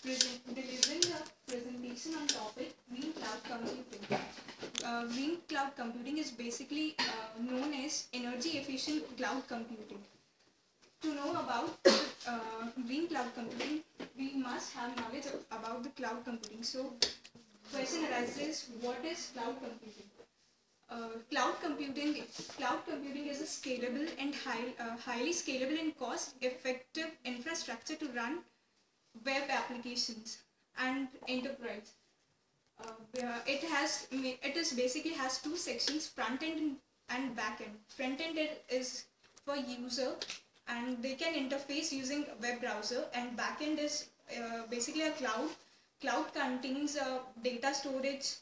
delivering a presentation on topic Green Cloud Computing. Green Cloud Computing is basically known as energy efficient cloud computing. To know about Green Cloud Computing, we must have knowledge about the cloud computing. So, question arises: what is cloud computing? Cloud computing is a scalable and highly scalable and cost-effective infrastructure to run web applications and enterprise. It basically has two sections: front end and back end. Front end is for user, and they can interface using web browser, and back end is basically a cloud. Cloud contains data storage,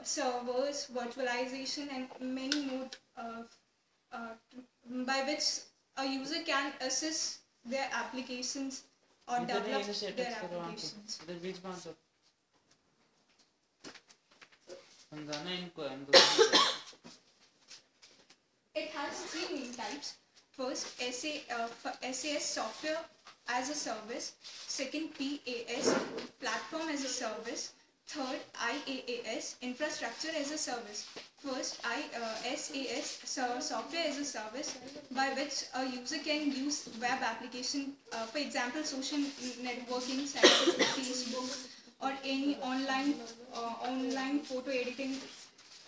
servers, virtualization, and many more by which a user can access their applications or develop their applications. It has three main types. First, SAS, software as a service. Second, PaaS, platform as a service. Third, IaaS, infrastructure as a service. First, SAS, software as a service, by which a user can use web application, for example, social networking sites such as Facebook, or any online photo editing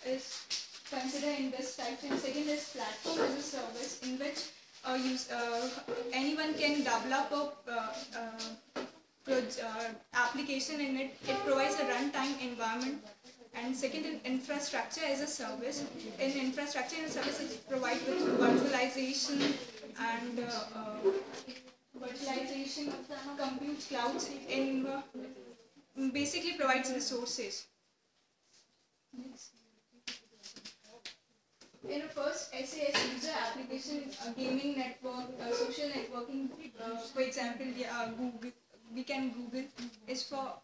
is considered in this type. And second is platform as a service, in which anyone can develop a application in it. It provides a runtime environment. And second, in infrastructure as a service. In infrastructure as a service, it provides with virtualization and compute clouds, in basically provides resources. In a first SAS user application, gaming network, social networking, for example, Google. We can Google is for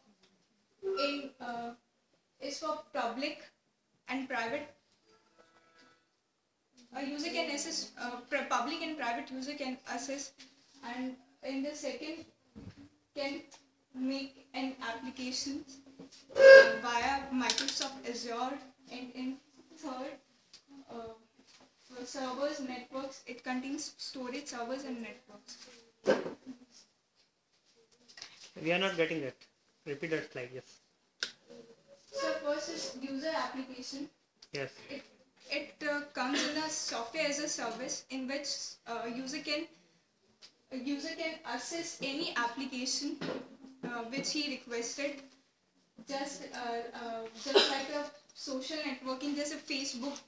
public and private. A user can access, public and private user can access, and in the second can make an application via Microsoft Azure, and in third, for servers, networks, it contains storage, servers, and networks. We are not getting that. Repeat that slide, yes. So first is user application. Yes. It comes in a software as a service, in which user can access any application which he requested. Just like a social networking, just a Facebook,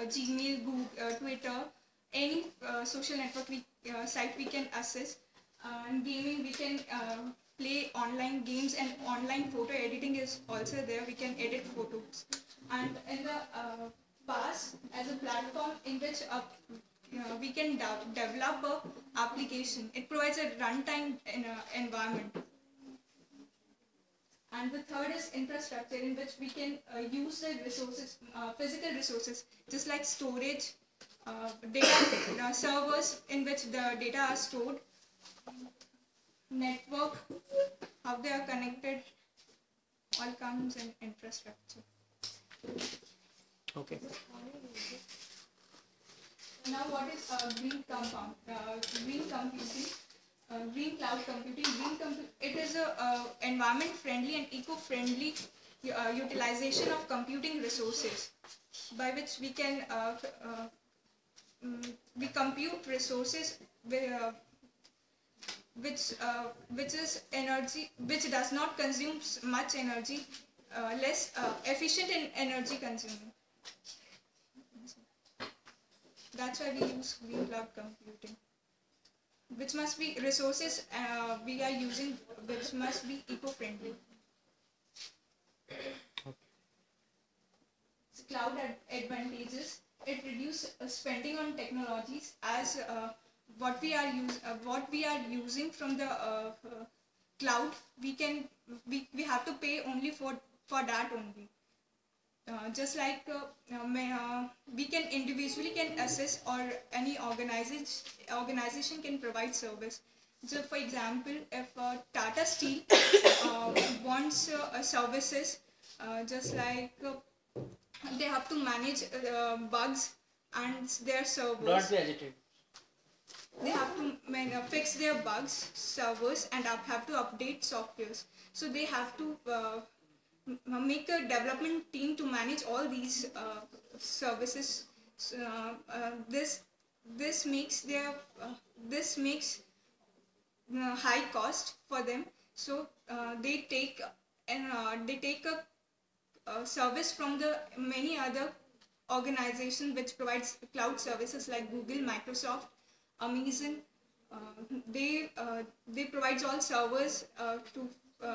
Gmail, Google, Twitter, any social network site we can access. And gaming, we can play online games, and online photo editing is also there. We can edit photos. And in the PaaS as a platform, in which we can develop a application. It provides a runtime environment. And the third is infrastructure, in which we can use the resources, physical resources, just like storage, data servers in which the data are stored, network, how they are connected, all comes in infrastructure. Okay. Now, what is green compound? Green computing, green cloud computing. It is a environment-friendly and eco-friendly utilization of computing resources, by which we can we compute resources which is energy, which does not consume much energy, less efficient in energy consuming. That's why we use green cloud computing, which must be resources we are using, which must be eco-friendly. So cloud advantages: it reduces spending on technologies, as what we are using from the cloud. We have to pay only for that only. Just like we can individually access, or any organization can provide service. So, for example, if Tata Steel advanced services, just like they have to manage bugs and their servers. Don't be agitated. They have to fix their bugs, servers, and have to update softwares. So they have to make a development team to manage all these services. This makes their high cost for them. So they take a service from the many other organizations which provides cloud services like Google, Microsoft, Amazon. They provide all servers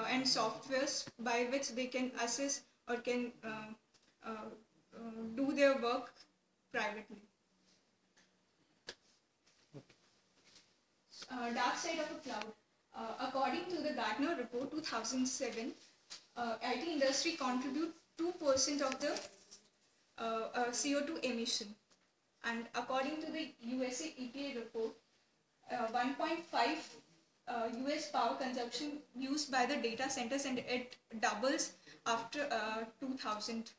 and softwares by which they can access or can do their work privately. Dark side of a cloud. According to the Gartner report 2007, IT industry contribute 2% of the CO2 emission, and according to the USA EPA report, 1.5 US power consumption used by the data centers, and it doubles after 2000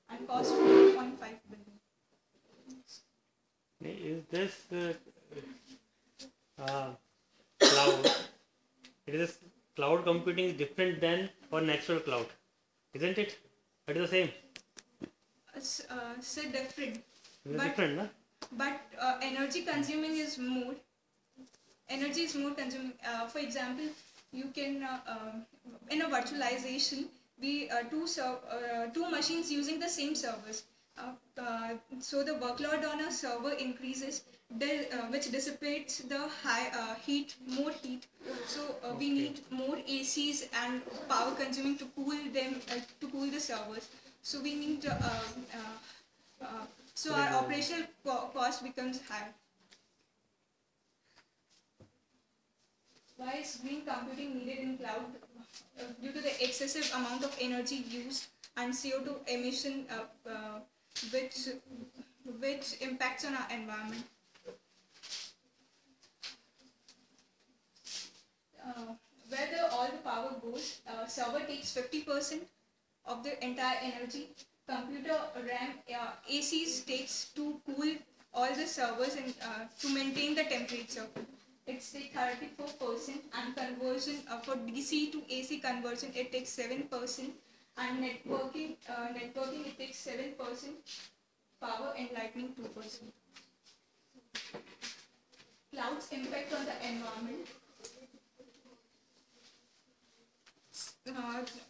and cost 1.5 billion. Is this cloud? It is cloud computing is different than for natural cloud, isn't it? It is the same. It's so different. It is different, no? But energy consuming is more. Energy is more consuming. For example, you can in a virtualization, we two machines using the same servers. So the workload on a server increases, which dissipates the more heat. So we need more ACs and power consuming to cool them, to cool the servers. So we need so our operational cost becomes high. Why is green computing needed in cloud? Due to the excessive amount of energy used and CO2 emission, which impacts on our environment. Where all the power goes, server takes 50% of the entire energy. Computer RAM, ACs takes to cool all the servers and to maintain the temperature. It's take 34%, and conversion for DC to AC conversion it takes 7%, and networking it takes 7%, power and lightning 2%. Cloud's impact on the environment.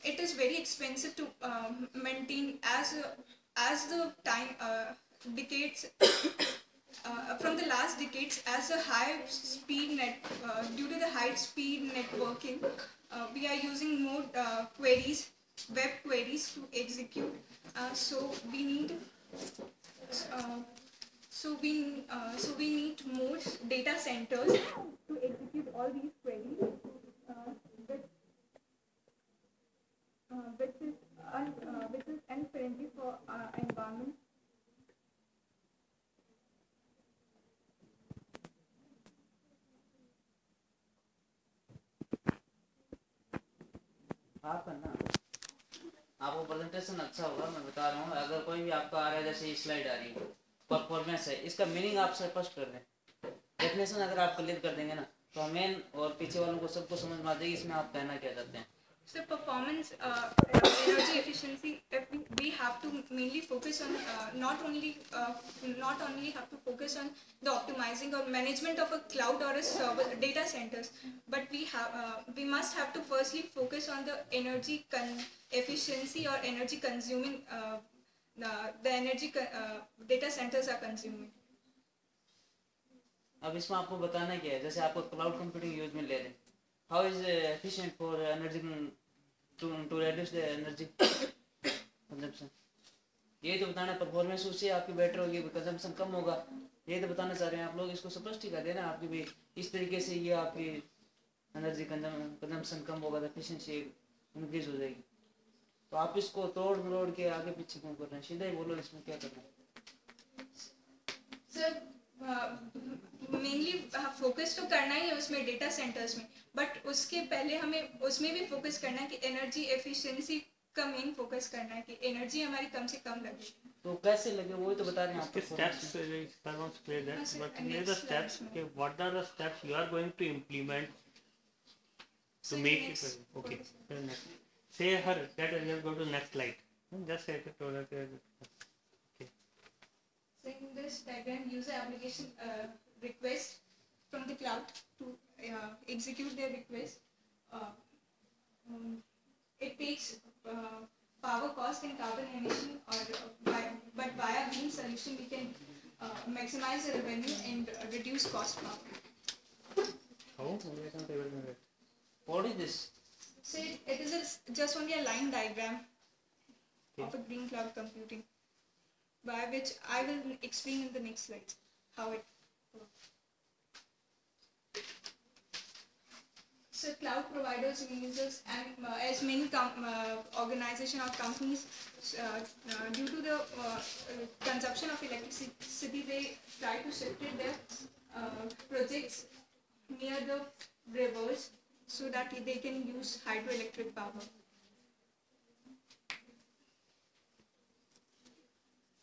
It is very expensive to maintain as the time decades from the last decades, as a high speed due to the high speed networking, we are using more web queries to execute. So we need more data centers to execute all these queries. Which is unfriendly for our environment. आपको presentation अच्छा होगा, मैं बता रहा हूँ। अगर कोई भी आपका आ रहा है, जैसे ये स्लाइड आ रही है, परफॉर्मेंस है, इसका मीनिंग आप स्पष्ट कर दें। डेफिनेशन अगर आप क्लियर कर देंगे ना, तो हमें और पीछे वालों को सबको समझ में आ जाएगी इसमें आप कहना क्या चाहते हैं। So performance, energy efficiency, we have to mainly focus on not only have to focus on the optimizing or management of a cloud or a server data centers, but we must have to firstly focus on the energy efficiency or energy consuming the energy data centers are consuming. अब इसमें आपको बताना क्या है, जैसे आपको cloud computing use में ले लें, how is efficient for energy to reduce the energy consumption, ये तो बताना। परफॉर्मेंस उससे आपकी बेटर होगी, कंजम्पशन कम होगा, ये तो बताना चाह रहे हैं आप लोग। इसको स्पष्ट ही कर देना आपकी भी, इस तरीके से ये आपकी एनर्जी कंजम्पशन कम होगा, एफिशिएंसी इंक्रीज हो जाएगी। तो आप इसको तोड़ मरोड़ के आगे पीछे क्यों कर रहे हैं, सीधा ही बोलो इसमें क्या करना है। सर मेनली फोकस तो करना ही है उसमें डेटा सेंटर्स में, बट उसके पहले हमें उसमें भी फोकस करना है कि एनर्जी एफिशिएंसी का मेन फोकस करना है कि एनर्जी हमारी कम से कम लगे. तो कैसे लगे वो तो बता रहे हैं आप. The steps, I want to clear that. Yes, sir. But And here are the next steps. slide, Okay, what are the steps you are going to implement to So make next, it? Okay, then next. Say her that let's go to next slide. Just say it. Okay. So in this diagram, user application request from the cloud to execute their request. It takes power cost and carbon emission, but via green solution we can maximize the revenue and reduce cost power. How? We are not able to get. What is this? So it is just only a line diagram Okay. of a green cloud computing, by which I will explain in the next slides how it works. So cloud providers, users, and as many organization or companies, due to the consumption of electricity, they try to shift their projects near the rivers so that they can use hydroelectric power.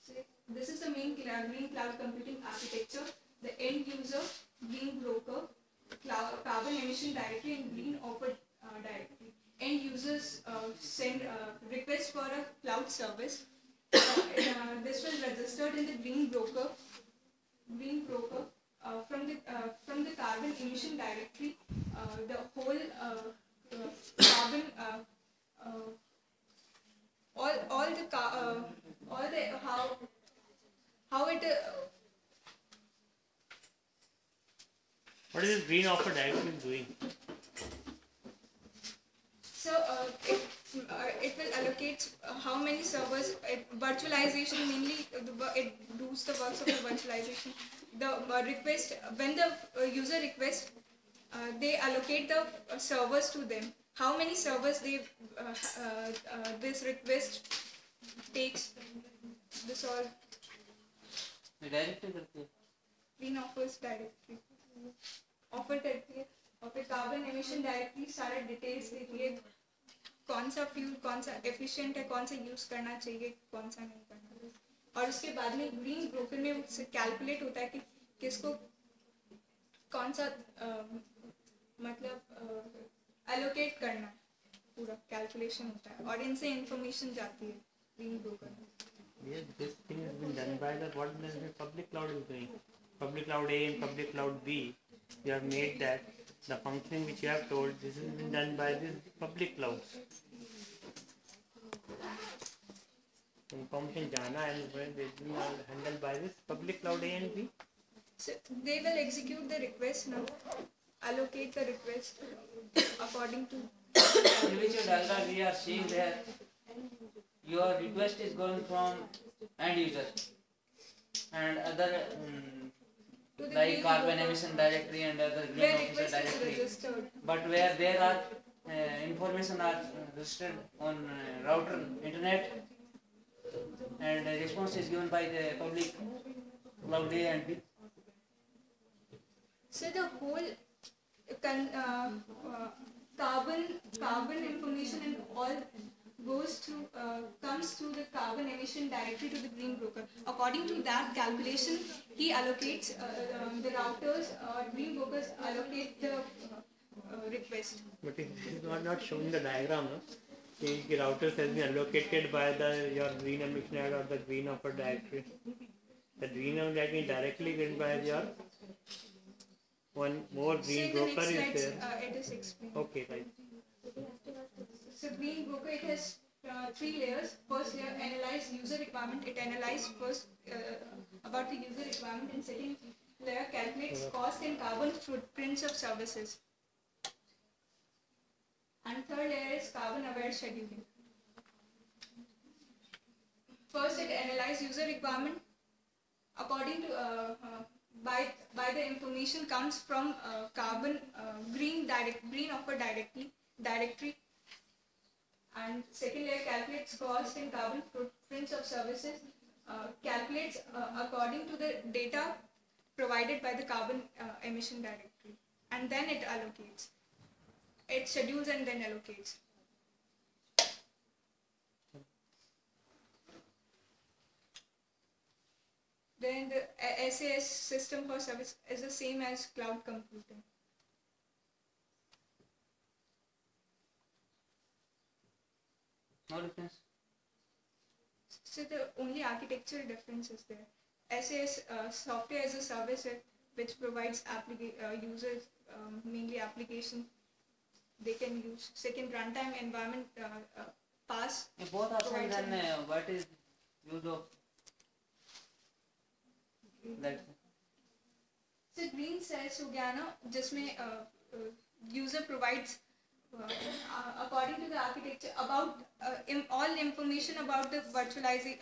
So this is the main green cloud computing architecture. The end user, green broker, carbon emission directory, and green offer directory. End users send request for a cloud service. This was registered in the green broker. From the carbon emission directory, the whole carbon how it What is this green offer directly doing? So it will allocate how many servers. Virtualization mainly it does the works of the virtualization. The request, when the user requests, they allocate the servers to them. How many servers they this request takes. This all direct करते हैं. green offers directly. Offer करती है और फिर carbon emission directly सारा details देती है, कौन सा फ्यूल कौन सा एफिशिएंट है, कौन सा यूज करना चाहिए, कौन सा नहीं करना. और उसके बाद में ग्रीन ब्रोकर में उससे कैलकुलेट होता है कि किसको कौन सा मतलब एलोकेट करना है, पूरा कैलकुलेशन होता है और इनसे इंफॉर्मेशन जाती है ग्रीन ब्रोकर में. Yes, this thing has been done by the what the public cloud is doing. Public cloud A and public cloud B. You have made that the functioning which you have told. This has been done by the public clouds. Information jana and when they are handled by this public cloud A and B. So they will execute the request now, allocate the request according to. In which diagram we are seeing that your request is going from end user and other To the like green carbon broker, emission directory and other green where officer request is directory. registered. But where there are information are registered on router internet and response is given by the public cloud A and B. So the whole carbon information and all goes to comes through the carbon emission directly to the green broker. According to that calculation, he allocates the routers or green brokers allocate the request. But it is not showing the diagram. No? The routers has been allocated by your green emission or the green offer directory. The green offer directory directly given by your one more green So in the broker next is slides, there. it is explained. Okay, right. So green broker, it has 3 layers. First layer, analyze user requirement. It analyzes first about the user requirement, and second layer calculates cost and carbon footprints of services. And third layer is carbon aware scheduling. First, it analyzes user requirement according to by the information comes from green offer directory. And second layer calculates cost and carbon footprints of services, calculates according to the data provided by the carbon emission directory, and then it allocates. it schedules and then allocates. Then the SAS system for service is the same as cloud computing. No difference. So the only architectural difference is there. SAS software as a service which provides users mainly application they can use. Second, runtime environment PaaS. If both are same, then what is use of that? So green cells हो गया ना जिसमें user provides according to the architecture about all information about the virtualizing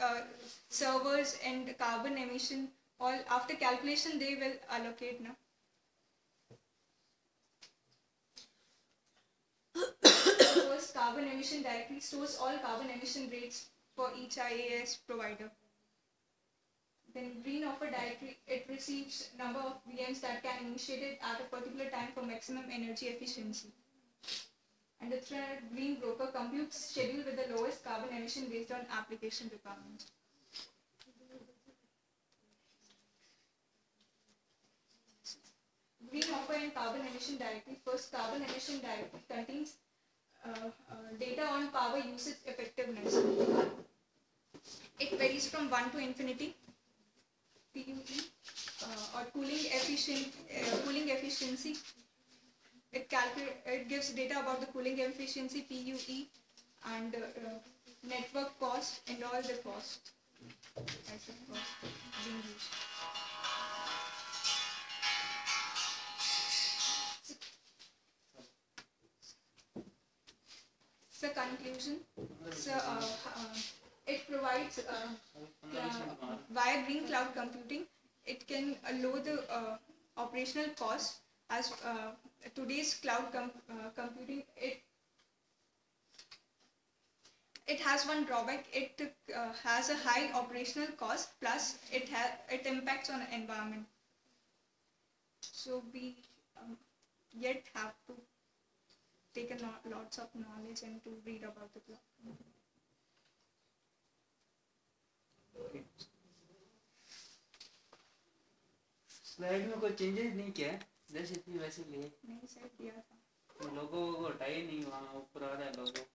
servers and carbon emission. All after calculation they will allocate now. First, carbon emission directly stores all carbon emission rates for each IaaS provider. Then green offer directory, it receives number of VMs that can initiate it at a particular time for maximum energy efficiency. And the third, green broker computes schedule with the lowest carbon emission based on application requirements. Green offer and carbon emission directory. First, carbon emission directory contains data on power usage effectiveness. It varies from 1 to infinity. PUE or cooling efficiency. It gives data about the cooling efficiency PUE and network cost and all the cost. Types of cost being used. So conclusion. So it provides via green cloud computing. It can lower the operational cost as today's cloud computing. It has one drawback. It has a high operational cost. Plus, it impacts on the environment. So we yet have to take lots of knowledge and to read about the cloud. Slide में कोई changes नहीं किया है, जैसे थी वैसे लिए नहीं सर किया था। लोगों को हटाई नहीं, वहाँ ऊपर आ रहा है लोगो।